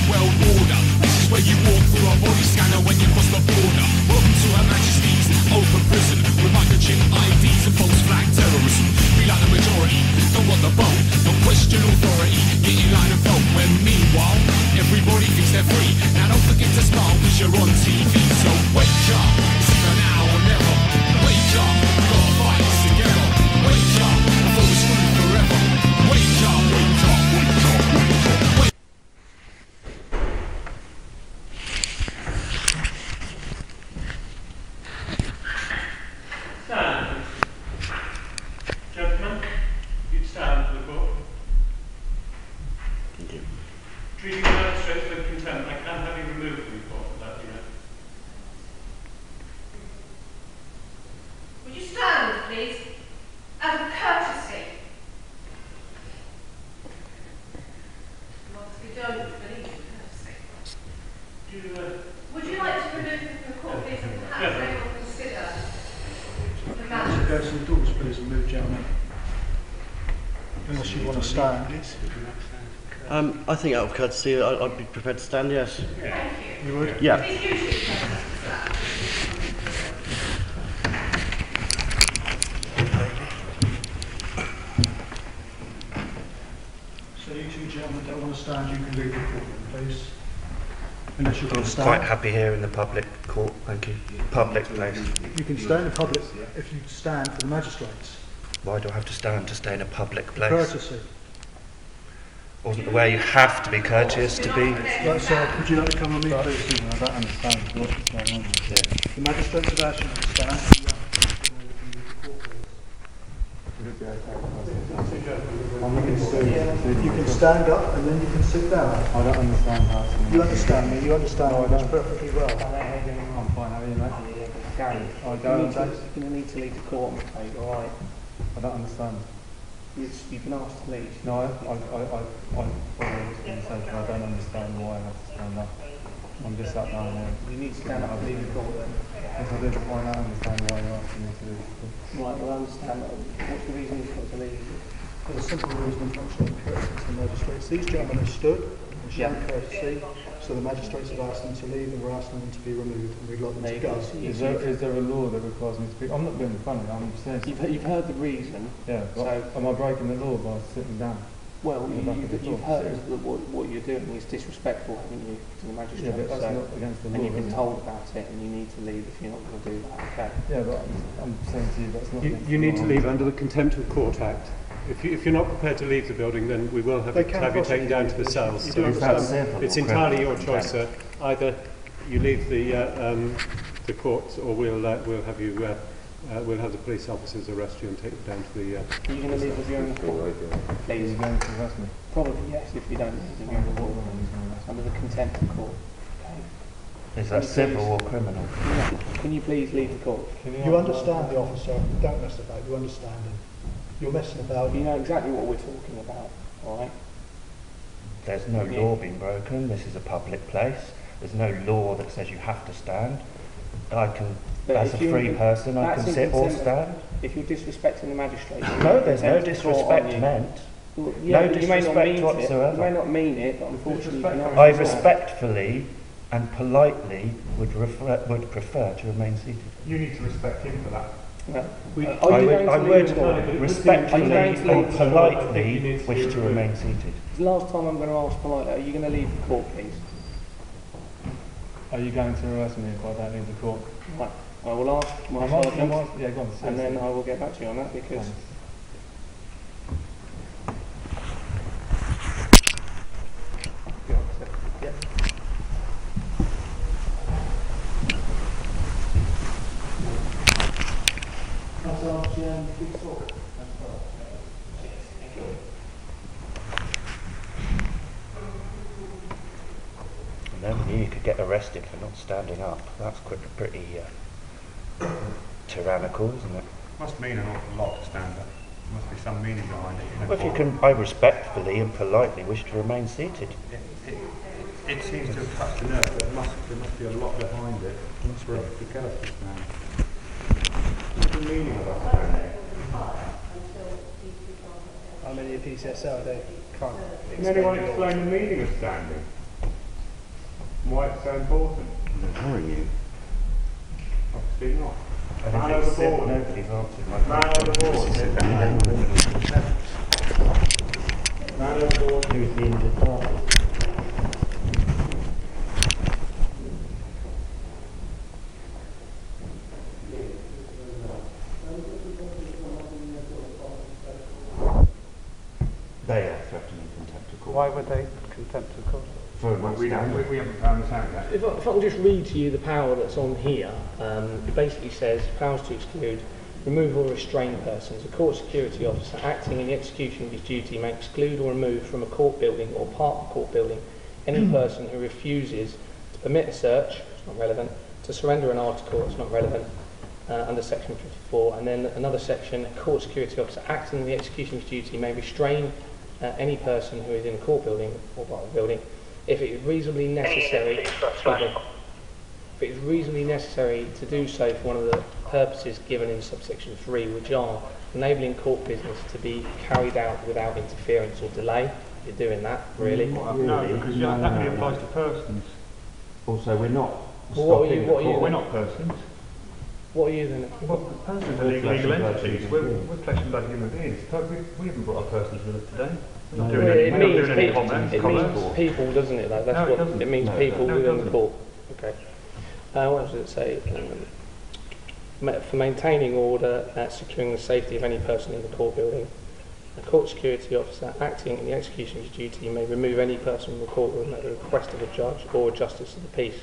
world order. This is where you walk through a body scanner when you cross the border. Welcome to Her Majesty's open prison with microchip IDs and false flag terrorism. We like the majority, don't want the vote, don't question authority, get in line and vote. When meanwhile, everybody thinks they're free. Now don't forget to smile cause you're on TV. So wake up, it's either now or never. Wake up, we gotta fight this together. Wake up, before we're screwed forever. Wake up, wake up, wake up, wake up, wake up. Stand. Gentlemen, you'd stand for the court. Thank you. Treating the magistrates with contempt, I can have you removed from the court, let you know. Would you stand, please? Out of courtesy. You obviously don't believe in courtesy. Would you like to remove him from the court, please, and perhaps they will consider the matter? Go to the doors, please, and move, gentlemen. Unless you want to stand. I think out of courtesy, I'd be prepared to stand, yes. Thank you. You would? Yeah. Please usually present that. So you two gentlemen don't want to stand, you can leave the court, please. Unless you want I'm to stand. quite happy here in the public court, thank you. Public place. You can stay in the public if you stand for the magistrates. Why do I have to stand to stay in a public place? Courtesy. Wasn't aware you have to be courteous to be... Right, sir, would you like to come with me, please? I don't understand what's going on. Yeah. The magistrates have asked you to stand. You can stand up and then you can sit down. I don't understand how it's You understand me, you understand me that's perfectly well. I'm fine, how are you, mate? Gary, I you're don't, going to need to leave the court, I'm afraid, alright? I don't understand. You've been asked to leave. No, I follow what's being said, but I don't understand why I have to stand up. I'm just sat down there. You need to stand up and leave the court then. If I did, I don't understand why you're asking me to do this. Right, well I understand. What's the reason you've got to leave? There's a simple reason for showing courtesy to the magistrates. These gentlemen have stood and shown courtesy, so the magistrates have asked them to leave and we're asking them to be removed and we'd like them to go. Is there a law that requires me to speak? I'm not being funny, I'm saying... You've heard the reason. Yeah, but am I breaking the law by sitting down? Well, you've heard that what you're doing is disrespectful, haven't you, to the magistrates? Yeah, but that's not against the law. And you've been told about it and you need to leave if you're not going to do that, okay? Yeah, but I'm saying to you that's not... You need to leave under the Contempt of Court Act. If you're not prepared to leave the building, then we will have you taken down to the cells. So it's entirely your choice, sir. Either you leave the court, or we'll have you. We'll have the police officers arrest you and take you down to the... Are you going to leave with your own court? Please. Are you going to arrest me? Probably yes, if you don't leave with your own court. Under the Contempt of Court. Okay. Is that civil or criminal? No. Can you please leave the court? You understand the officer, don't mess about, you understand him. You're messing about. You know exactly what we're talking about, alright? There's no law being broken, this is a public place. There's no law that says you have to stand. I can, as a free person, I can sit or stand. If you're disrespecting the magistrate... No, there's no disrespect meant. Well, yeah, no disrespect whatsoever. You may not mean it, but unfortunately... I respectfully and politely would prefer to remain seated. You need to respect him for that. I would respectfully and politely wish to remain seated. Last time I'm going to ask politely, are you going to leave the court, please? Are you going to arrest me if I don't leave the court? Right. I will ask my sergeant, yeah, go on, and then I will get back to you on that, because... Thanks. I never knew you could get arrested for not standing up. That's pretty tyrannical, isn't it? Must mean an awful lot to stand up. Must be some meaning behind it. Well, if you can, I respectfully and politely wish to remain seated. It seems to have touched a nerve, but there must be a lot behind it. For us to go to stand. What's the meaning of that standing? I'm in the PCSL, they can't. Can anyone explain the meaning of standing? Why it's so important? I'm ignoring you. Obviously not. Man overboard. Nobody's answered my Man overboard. Man overboard. Who's the injured party? They are threatening contempt of court. Why would they contempt of court? For We haven't found this out yet. If I can just read to you the power that's on here, it basically says, powers to exclude, remove or restrain persons. A court security officer acting in the execution of his duty may exclude or remove from a court building or part of a court building any person who refuses to permit a search, it's not relevant, to surrender an article, it's not relevant, under section 54. And then another section, a court security officer acting in the execution of his duty may restrain any person who is in a court building or part of a building if it is reasonably necessary. If it is reasonably necessary to do so for one of the purposes given in subsection 3, which are enabling court business to be carried out without interference or delay. You're doing that, really? No, because that only applies to persons. Also, we're not Well, stopping the court. We're not persons. What are you then? Well, persons are legal entities. We're flesh and blood human beings. We haven't brought our persons with us today. We're not doing It any means commerce. people, doesn't it? That's No, it what doesn't. it means. No, People no, it within the doesn't. court. Okay. What does it say? For maintaining order, securing the safety of any person in the court building, a court security officer acting in the execution of his duty may remove any person from the court room at the request of a judge or a justice of the peace.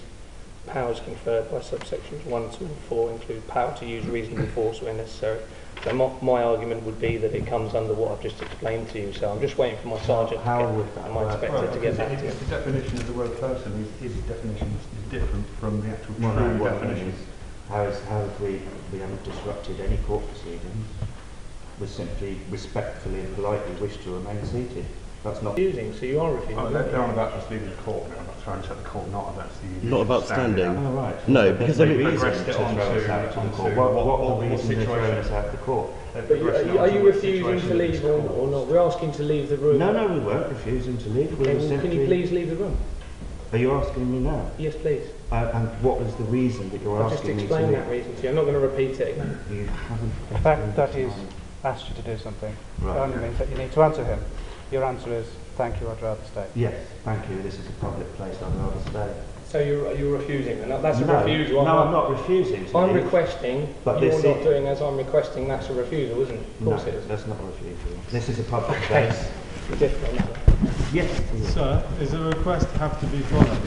Powers conferred by subsections 1, 2 and 4 include power to use reasonable force where necessary. So my argument would be that it comes under what I've just explained to you. So I'm just waiting for my sergeant and my inspector to get back to If you. the definition of the word person his definition is different from the actual Well, true what I mean definition. is, how have we haven't disrupted any court proceedings? We simply respectfully and politely wish to remain seated. That's not Refusing, so you are refusing. They're on about just leaving the court now. I'm not trying to set the court, not about the Not about standing. Oh, right. No, because I There's mean, no reason progressed it to on throw to- us out of the onto court. what What the reason they're throwing situation- us out of the court? But are you refusing to leave or not? We're asking to leave the room. No, we weren't refusing to leave. We Okay, were well, simply... can you please leave the room? Are you asking me now? Yes, please. And what was the reason that you're I've just asking me to explained leave? that reason to you. I'm not going to repeat it again. You haven't... The fact that he's asked you to do something Right. only means that you need to answer him. Your answer is, thank you, I'd rather stay. Yes, thank you. This is a public place. I'd rather stay. So you're refusing, and that's a No, refusal. no, I'm not refusing to I'm leave. requesting. But You're this not is- doing as I'm requesting. That's a refusal, isn't it? Of No, course it is. that's not a refusal. This is a public place. It's different. Yes. Sir, is a request have to be followed?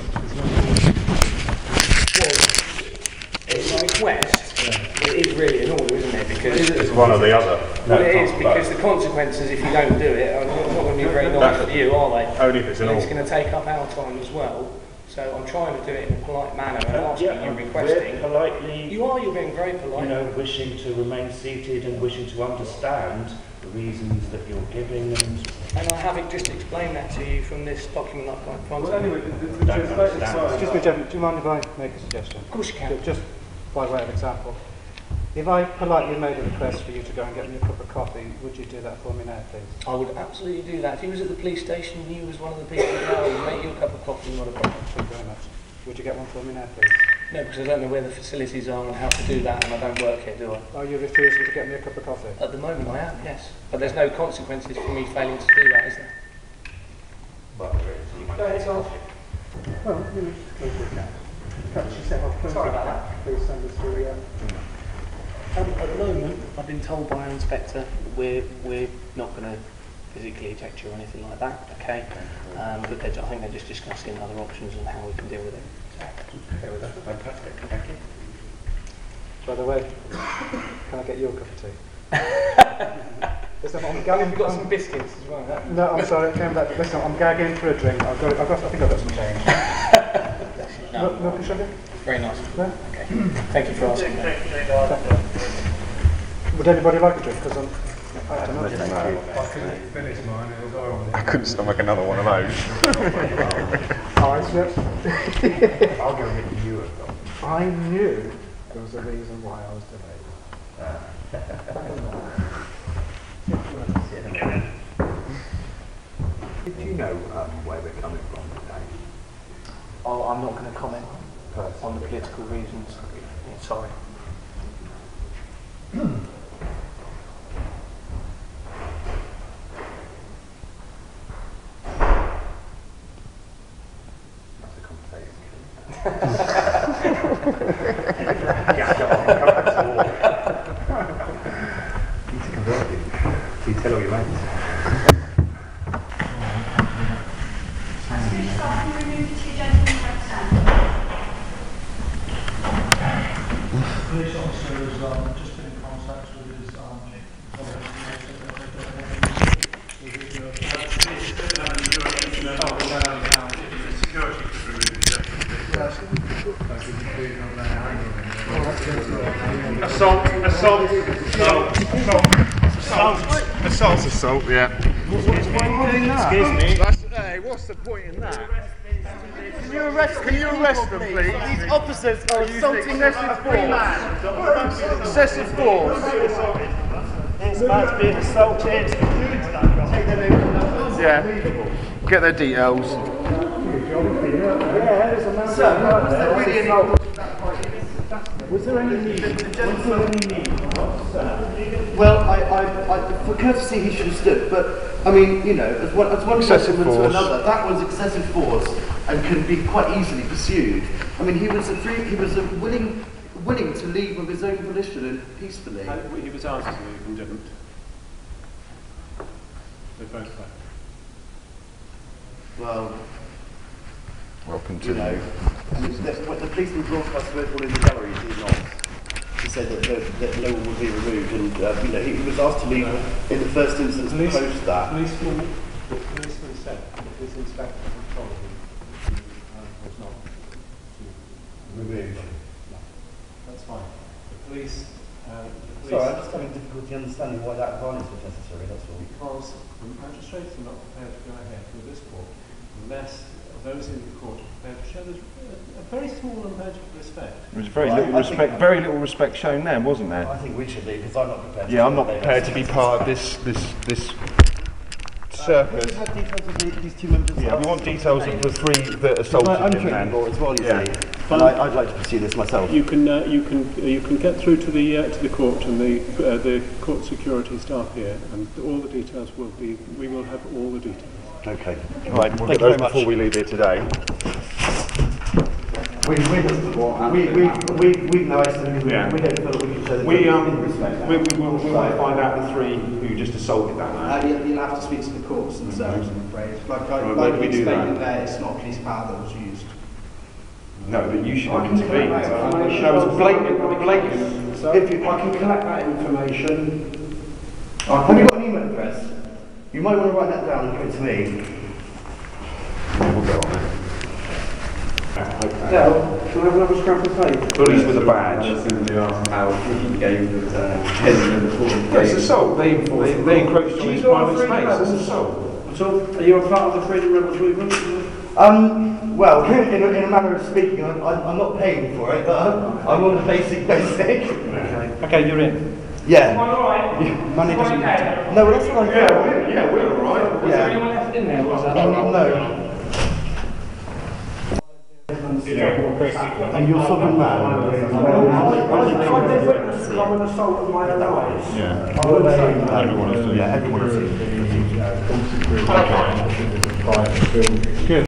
It's a request. It is really an order, isn't it? Because It's one or the other. well, it is because the consequences if you don't do it are not going to be very nice for you, are they? Only if it's an And it's order. going to take up our time as well. So I'm trying to do it in a polite manner and asking you, We're requesting. politely, You're being very polite. wishing to remain seated and wishing to understand the reasons that you're giving And I have just explained that to you from this document I've got in front Well, of me. anyway, Don't understand. excuse me, gentlemen, do you mind if I make a suggestion? Of course you can. Just by way of example. If I politely made a request for you to go and get me a cup of coffee, would you do that for me now, please? I would absolutely do that. If he was at the police station and you was one of the people there, I would make you a cup of coffee, not a problem. Thank you very much. Would you get one for me now, please? No, because I don't know where the facilities are and how to do that, and I don't work here, do I? Are you refusing to get me a cup of coffee? At the moment I am, yes. But there's no consequences for me failing to do that, is there? Well, there is. You might Go ahead, take Tom. coffee. Well, you know, just close your account. Perhaps you set off close Sorry your about account. Please send us through, At the moment, I've been told by our inspector we're not going to physically eject you or anything like that, okay? But I think they're just discussing other options and how we can deal with it. Okay, well, that's fantastic. Thank you. By the way, can I get you a cup of tea? Listen, I'm gagging. We've got some biscuits as well. No, I'm sorry, I came back. Listen, I'm gagging for a drink. I think I've got some change. No, Milk and sugar? very nice. No? Okay. Thank you for asking that. Would anybody like a drink? Because I don't know. I couldn't finish mine. It was horrible. I couldn't stomach another one of those. Ice, yeah. I'll go get you a cup. I knew there was a reason why I was delayed. Did you know where we're coming from today? I I'm not going to comment on the political reasons. Sorry. You tell all your mates. Police officer has just been in contact with his Assault, yeah. Excuse me. Hey, what's the point in that? Can you arrest them, please? These officers are assaulting excessive force. Excessive force. This man's being assaulted. Yeah. Get their details. Was there any need? Well, for courtesy, he should have stood. But I mean, you know, as one Excessive gentleman to force. another, that was excessive force and can be quite easily pursued. I mean, he was willing to leave of his own volition and peacefully. He was asked to leave and didn't. They both left. Well, Welcome to you know, I mean, the policeman broadcast were all in the gallery, did he not? He said that no one would be removed, and you know, he was asked to leave in the first instance post that. The policeman said that his inspector had told him was not to remove. No, that's fine. The police. Sorry, I'm just having difficulty understanding why that violence was necessary, that's all. Because the magistrates are not prepared to go ahead with this court unless those in the court are prepared to show a very small amount of respect. There was very little respect shown there, wasn't there? I think we should leave, because I'm not prepared to. Yeah, I'm not prepared to be part of this circus. We have details of these two members. Yeah, we want details of the three that assaulted him, man. As well, you Yeah. see. And I'd like to pursue this myself. You can get through to the court and the court security staff here, and all the details we will have all the details. Okay. Right, we'll get those before we leave here today. We know it's Yeah. we don't feel that we can show the We respect. want to find out the three who just assaulted that man. You'll have to speak to the courts themselves, I'm afraid. Like where do we we do explained that? there, it's not police power that was used. No, but you should have intervened. No, it was blatant. If I can collect that information. Have you got an email address? You might want to write that down and give it to me. We'll go on there. Del, can I have another scrap of paper? Bullies with a badge. It's assault. They encroached on his private space. It's assault. So, are you a part of the Freedom Rebels movement? Well, in a manner of speaking, I'm not paying for it, but I'm on the basic. Okay, you're in. Yeah. Money doesn't matter. No, well, that's what I feel. Yeah, we're all right. Was there anyone left in there? Was that No. And you're sovereign man. Common assault of my own eyes. Yeah. Everyone has seen. Yeah, everyone has seen. Good.